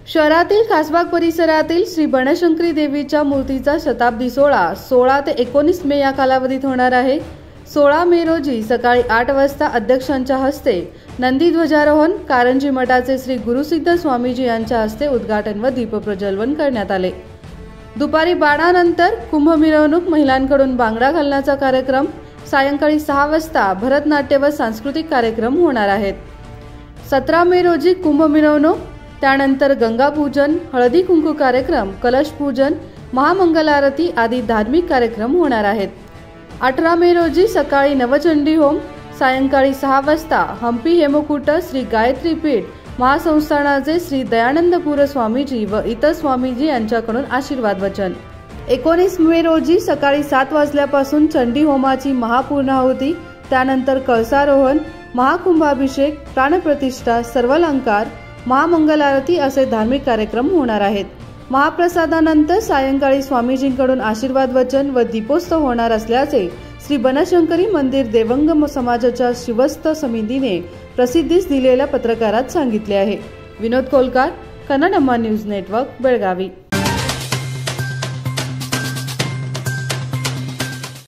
शहरातील खासबाग परिसरातील श्री बनशंकरी देवीच्या मूर्तीचा शताब्दी सोहळा 16 ते 19 मे या कालावधीत होणार आहे। 16 मे रोजी सकाळी 8 वाजता अध्यक्षांच्या हस्ते नंदी ध्वजारोहण, कारंजी मठाचे श्री गुरुसिद्ध स्वामीजी यांच्या हस्ते उद्घाटन व दीपप्रज्वलन करण्यात आले। दुपारी 12 नंतर कुंभ मिरवणूक, महिलांकडून बांगडा घालण्याचा कार्यक्रम, सायंकाळी 6 वाजता भरतनाट्य व सांस्कृतिक कार्यक्रम होणार आहेत। 17 मे रोजी कुंभ मिरवणूक, त्यानंतर गंगा पूजन, हळदी कुंकू कार्यक्रम, कलश पूजन, महामंगल आरती आदी धार्मिक कार्यक्रम होणार आहेत। 18 मे रोजी सकाळी नवचंडी होम, सायंकाळी 6 वाजता हंपी हेमकूट श्री गायत्री पीठ महासंस्थानाचे श्री दयानंदपुर स्वामीजी व इतर स्वामीजी यांच्याकडून आशीर्वाद वचन। 19 मे रोजी सकाळी 7 वाजल्यापासून चंडी होमाची महापूर्णाहुती, त्यानंतर कळसारोहण, महाकुंभाभिषेक, प्राणप्रतिष्ठा, सर्वालंकार, महामंगल आरती असे धार्मिक कार्यक्रम होणार आहेत। महाप्रसादानंतर सायंकाळी स्वामीजींकडून आशीर्वाद वचन व दीपोत्सव होणार असल्याचे श्री बनशंकरी मंदिर देवंगम समाजाच्या शिवस्त समितीने प्रसिद्धीस दिलेल्या पत्रकारात सांगितले आहे। विनोद कोलकार, कन्नड अम्मा न्यूज नेटवर्क, बेळगावी।